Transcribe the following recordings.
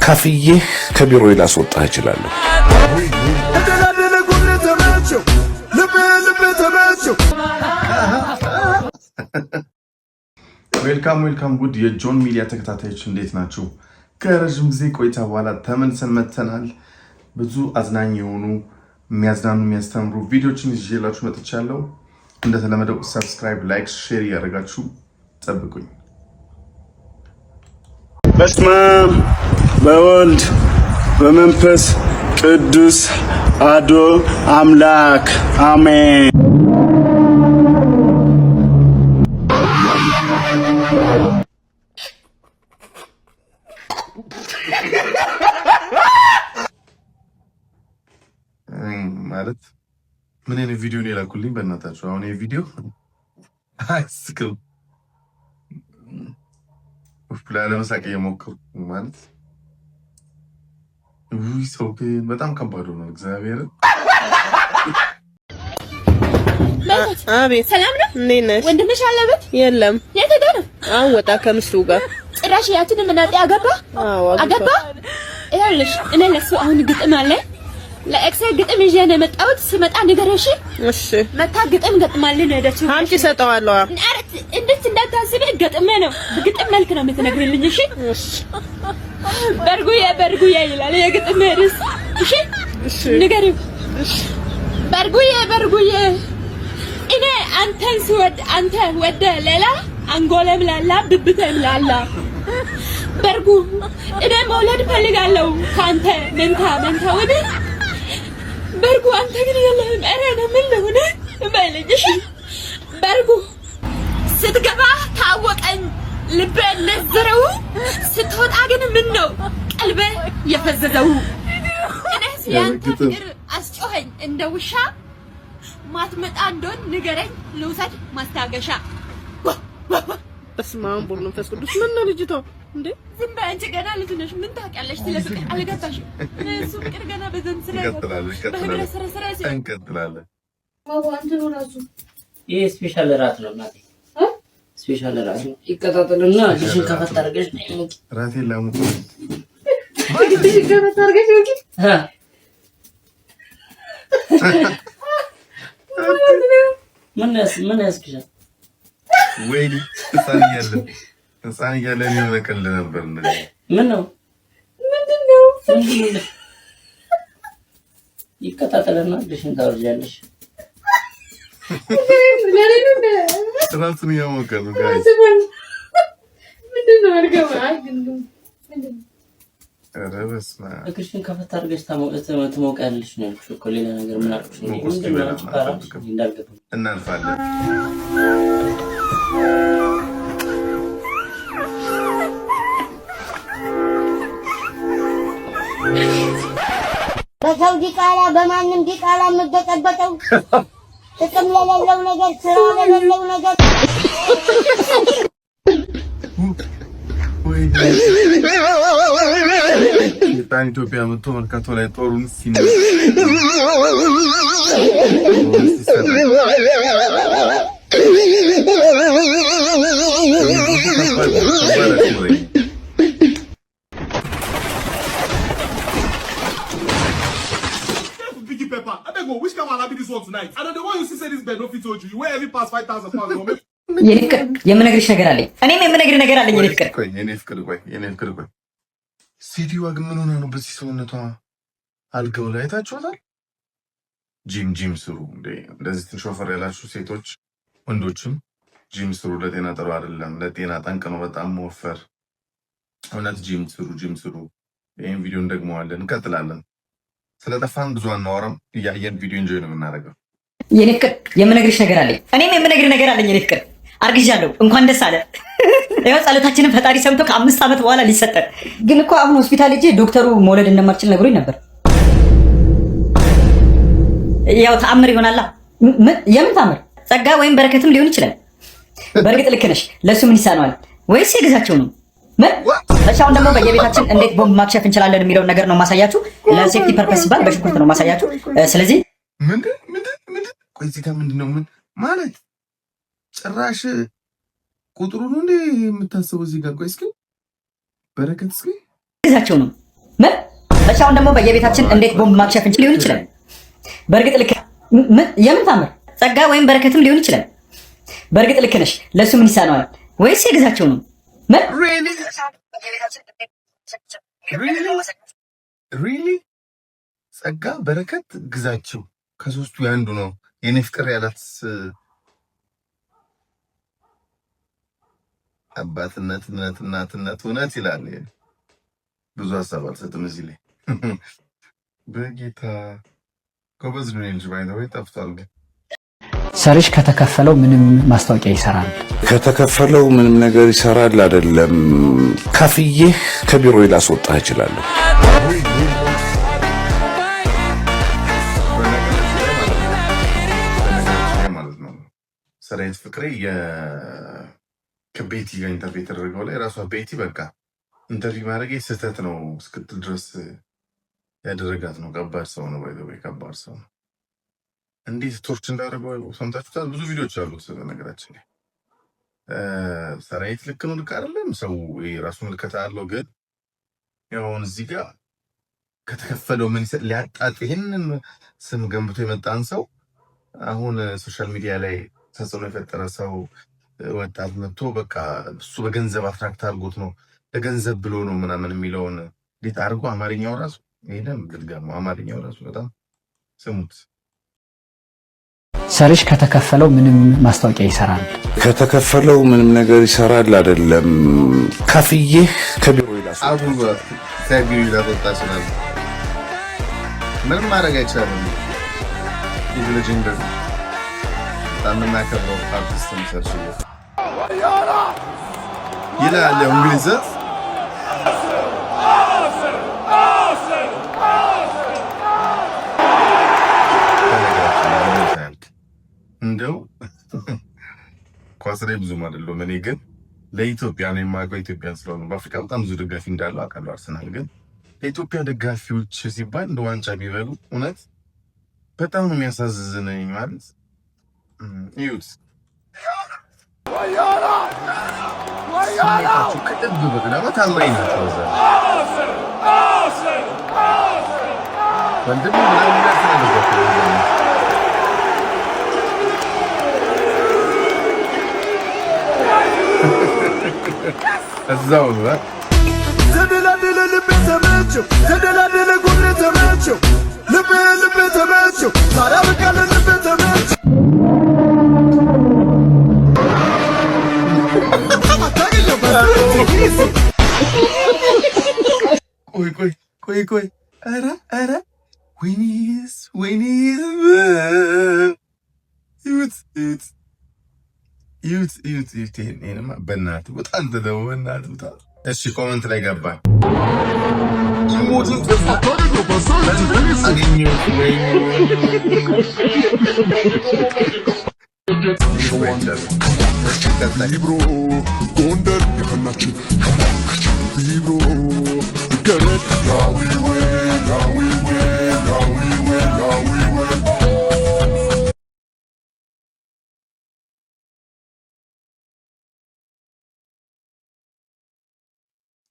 ከፍዬ ከቢሮ ላስወጣ እችላለሁ። ዌልካም ጉድ የጆን ሚዲያ ተከታታዮች እንዴት ናችሁ? ከረጅም ጊዜ ቆይታ በኋላ ተመልሰን መጥተናል። ብዙ አዝናኝ የሆኑ የሚያዝናኑ የሚያስተምሩ ቪዲዮችን ይዤላችሁ መጥቻለሁ። እንደተለመደው ሰብስክራይብ፣ ላይክ፣ ሼር ያደርጋችሁ ጠብቁኝ። በስመ አብ በወልድ በመንፈስ ቅዱስ አሐዱ አምላክ አሜን። ማለት ምን አይነት ቪዲዮ ነው የላኩልኝ? በእናታችሁ አሁን ይሄ ቪዲዮ አይስክም ለመሳቅ እየሞከርኩ ማለት ሰው ግን በጣም ከባድ ነው። እግዚአብሔር አቤት፣ ሰላም ነው? እንዴት ነሽ? ወንድምሽ አለበት? የለም። የት ሄደ ነው? አሁን ወጣ ከምስቱ ጋር። ጭራሽ ያችን ምናጤ አገባ? አገባ። ይኸውልሽ እኔ ለሱ አሁን ግጥም አለ ለኤክሰል ግጥም ይዤ ነው የመጣሁት። ስመጣ ንገረሽ። እሺ። መታ ግጥም ገጥማልን ሄደች። አንቺ ሰጠዋለሁ። አረት እንዴት እንዳታስቢ ገጥሜ ነው በግጥም መልክ ነው የምትነግሪልኝ። እሺ እሺ። በርጉዬ ይላል የግጥም ርዕስ። እሺ እሺ። ንገሪው። እሺ። በርጉዬ እኔ አንተን ስወድ አንተ ወደ ሌላ አንጎለም ላላ ብብተም ላላ በርጉ እኔ መውለድ ፈልጋለሁ ካንተ መንታ ወደ በርጉ አንተ ግን የለህም። ኧረ ነው ምን ለሆነ ባይለኝ። እሺ በርጉ ስትገባ ታወቀኝ ልቤ ነዝረው ስትወጣ ግን ምን ነው ቀልቤ የፈዘዘው። እኔስ ያንተ ፍቅር አስጮኸኝ እንደ ውሻ ማትመጣ እንደሆን ንገረኝ ልውሰድ ማስታገሻ። በስመ አብ ወወልድ ወመንፈስ ቅዱስ። ምን ነው ልጅቷ እንዴ? ዝም በይ አንቺ ገና ልጅ ነሽ። ምን ታውቂያለሽ? ስለ ፍቅር አልገባሽም። እሱ ፍቅር ገና በዘን ስለ እንቀጥላለን። አንተኑ ራሱ ይሄ ስፔሻል ራት ነው እናቴ፣ ስፔሻል ራት ነው። ይቀጣጥልና ልጅን ከፈት አድርገሽ ነው ራቴን ላሙት ልጅን ከፈት አድርገሽ ነው ምን ያስክሻል? ወይኔ ህፃን እያለን የሆነ ቀልድ ነበር። ምን ነው ምንድነው? ይቀጣጠልና ልጅን ታወርጃለሽ። ራሱን እያሞቀ ነው ጋይስ። ምንድነው አርገባ ምንድነው? ኧረ በስመ አብ እግርሽን ከፈት አድርገሽ ትሞቂያለሽ ነው ያልኩሽ እኮ ሌላ ነገር ምን አልኩሽ? እናልፋለን። በሰው ዲቃላ በማንም ዲቃላ የምትበጠበጠው ጥቅም ለሌለው ነገር ስራ ለሌለው ነገር ኢትዮጵያ መጥቶ መርካቶ ላይ ጦሩን which come and be this one tonight? I don't know why you say this bed no fit told you. You wear every pass 5,000 pounds. የምነግርሽ ነገር አለኝ። እኔም የምነግርሽ ነገር አለኝ። የኔ ፍቅር ቆይ ሴትዮዋ ግን ምን ሆና ነው በዚህ ሰውነቷ አልጋው ላይ ታችኋታል? ጂም ስሩ እንዴ! እንደዚህ ትሾፈር ያላችሁ ሴቶች ወንዶችም ጂም ስሩ። ለጤና ጥሩ አይደለም፣ ለጤና ጠንቅ ነው በጣም መወፈር። እውነት ጂም ስሩ። ይሄን ቪዲዮ እንደግመዋለን፣ እንቀጥላለን። ስለጠፋን ብዙ አናወራም። እያየን ቪዲዮ ኢንጆይ ነው የምናደርገው። የኔ ፍቅር የምነግርሽ ነገር አለኝ። እኔም የምነግርሽ ነገር አለኝ። የኔ ፍቅር አርግዣለሁ። እንኳን ደስ አለ። ያው ጸሎታችንን ፈጣሪ ሰምቶ ከ5 ዓመት በኋላ ሊሰጠን። ግን እኮ አሁን ሆስፒታል ሄጄ ዶክተሩ መውለድ እንደማልችል ነግሮኝ ነበር። ያው ተአምር ይሆናላ። የምን ተአምር? ጸጋ ወይም በረከትም ሊሆን ይችላል። በእርግጥ ልክ ነሽ። ለሱ ምን ይሳነዋል? ወይስ የግዛቸው ነው? ምን በሻውን ደግሞ በየቤታችን እንዴት ቦምብ ማክሸፍ እንችላለን የሚለውን ነገር ነው ማሳያችሁ። ለሴፍቲ ፐርፐስ ሲባል በሽኩርት ነው ማሳያችሁ። ስለዚህ ምንድን ቆይ እዚህ ጋር ምንድነው? ምን ማለት ጭራሽ ቁጥሩ ነው እንዴ የምታስበው? እዚህ ጋር ቆይ እስኪ በረከት እስኪ ግዛቸው ነው ምን በሻውን ደግሞ በየቤታችን እንዴት ቦምብ ማክሸፍ እንችል ሊሆን ይችላል። በእርግጥ ልክ የምን ታምር ጸጋ ወይም በረከትም ሊሆን ይችላል። በእርግጥ ልክ ነሽ። ለሱ ምን ይሳነዋል? ወይስ የግዛቸው ነው ምን ሪሊ ጸጋ በረከት ግዛቸው ከሶስቱ ያንዱ ነው የኔ ፍቅር ያላት አባትነት እናትነት እውነት ይላል። ብዙ ሀሳብ አልሰጥም እዚህ ላይ በጌታ ጎበዝ ነው እንጂ ባይዘው ጠፍቷል። ግን ሰርሽ ከተከፈለው ምንም ማስታወቂያ ይሰራል። ከተከፈለው ምንም ነገር ይሰራል አይደለም። ከፍዬ ከቢሮ ላስወጣህ እችላለሁ። ሰራዊት ፍቅሬ ከቤቲ ጋር ኢንተርቪው የተደረገው ላይ ራሷ ቤቲ በቃ ኢንተርቪው ማድረግ ስህተት ነው እስክትል ድረስ ያደረጋት ነው። ከባድ ሰው ነው ባይዘው ከባድ ሰው ነው። እንዴት ቶርች እንዳደረገው ሰምታችሁታል። ብዙ ቪዲዮዎች አሉት። ነገራችን ላይ ሰራዊት ልክ ነው ልክ አይደለም ሰው ራሱ ምልከታ አለው። ግን ያውን እዚህ ጋር ከተከፈለው ምን ሊያጣጥ ይሄንን ስም ገንብቶ የመጣን ሰው አሁን ሶሻል ሚዲያ ላይ ተጽዕኖ የፈጠረ ሰው ወጣት መጥቶ በቃ እሱ በገንዘብ አትራክት አድርጎት ነው ለገንዘብ ብሎ ነው ምናምን የሚለውን እንዴት አድርጎ አማርኛው ራሱ ይሄንም ግልጋም አማርኛው ራሱ በጣም ስሙት። ሰርሽ ከተከፈለው ምንም ማስታወቂያ ይሰራል። ከተከፈለው ምንም ነገር ይሰራል አይደለም። ከፍዬ ከቢሮ ላስወጣ ከቢሮ ላስወጣ ምንም ማድረግ አይቻልም። ይልጅንደ ታምና ከብሮ አርቲስት ሰርች ይላል እንግሊዝ እንደው ኳስ ላይ ብዙም አይደለም። እኔ ግን ለኢትዮጵያ ነው የማውቀው። ኢትዮጵያ ስለሆነ በአፍሪካ በጣም ብዙ ደጋፊ እንዳለው አውቃለሁ። አርሰናል ግን ለኢትዮጵያ ደጋፊዎች ሲባል እንደ ዋንጫ ቢበሉ እውነት በጣም ነው የሚያሳዝነኝ። ማለት ይዩት ስሜታቸው ከጥግ በግዳማ ታማኝ ናቸው። ወንድም ምናምን እዛው ነው ዘደላደለ ልቤ ተመቸው ዘደላደለ ጉድ ተመቸው ልቤ ተመቸው ታዲያ በቃ ልቤ ተመቸው ቆይ ኧረ ወይኔስ ዩት ይሄንማ በእናትህ በጣም ተደው በእናትህ በጣም እሺ። ኮመንት ላይ ገባኝ ጎንደር ያናችን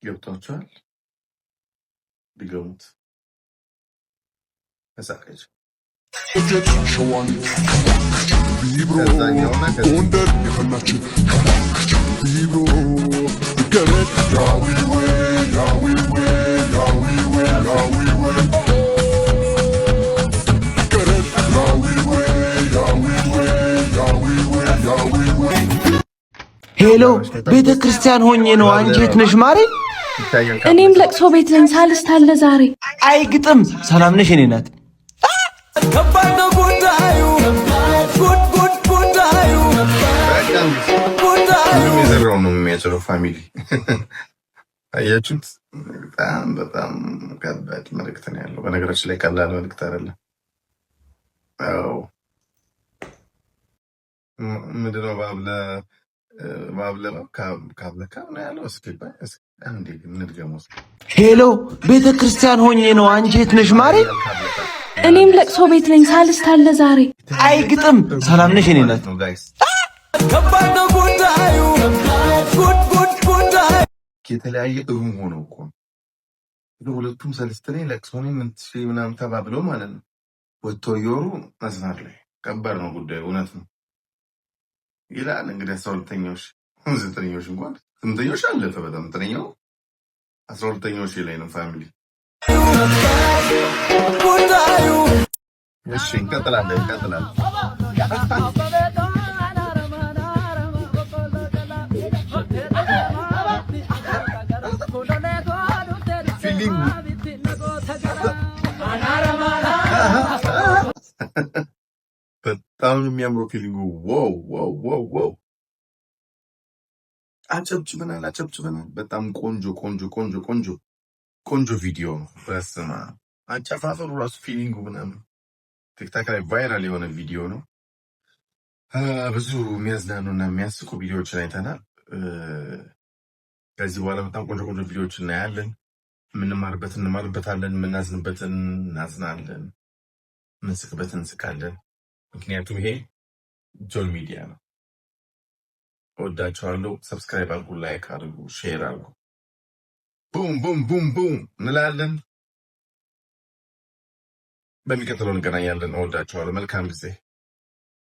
ገብቷቸዋል። ቢገሙት ተሳቀች ጎንደር የፈናችን ሄሎ ቤተ ክርስቲያን ሆኜ ነው አንጀት ነሽ ማሬ። እኔም ለቅሶ ቤት ነኝ ሳልስታለ ዛሬ አይግጥም ሰላም ነሽ እኔ ናት ከባድ ነው ጉዳዩ የሚዘራው ነው የሚያጭረው ፋሚሊ አያችሁት። በጣም ከባድ መልእክት ነው ያለው። በነገራችን ላይ ቀላል መልእክት አይደለም። አዎ ምንድነው ሄሎ ቤተ ክርስቲያን ሆኜ ነው አንጀት ነሽ ማሬ። እኔም ለቅሶ ቤት ነኝ ሳልስታለ ዛሬ አይግጥም ሰላም ነሽ እኔ ናት ከባድ ነው ጉዳዩ ጉዳዩ የተለያየ እሩም ሆነው እኮ ሁለቱም ሰልስትኔ ለቅሶኔ ምንትሽ ምናምን ተባብለው ማለት ነው ወጥተው እየወሩ መስመር ላይ ከባድ ነው ጉዳዩ እውነት ነው ይላል እንግዲህ 12ኛዎች 9ኛዎች እንኳን 8ኛዎች አለፈ በጣም 9ኛው 12ኛዎች ላይ ነው ፋሚሊ እሺ እንቀጥላለን በጣም የሚያምረው ፊሊንጉ ዋው አጨብጭበናል በጣም ቆንጆ ቪዲዮ ነው በስማ አጨፋፈሩ ራሱ ፊሊንጉ ምናምን ቲክታክ ላይ ቫይራል የሆነ ቪዲዮ ነው ብዙ የሚያዝናኑና የሚያስቁ ቪዲዮዎችን አይተናል ከዚህ በኋላ በጣም ቆንጆ ቪዲዮዎች እናያለን የምንማርበትን እንማርበታለን የምናዝንበትን እናዝናለን የምንስቅበትን እንስቃለን ምክንያቱም ይሄ ጆል ሚዲያ ነው ወዳችኋለሁ ሰብስክራይብ አድርጉ ላይክ አድርጉ ሼር አድርጉ ቡም እንላለን በሚቀጥለው እንገናኛለን ወዳችኋለሁ መልካም ጊዜ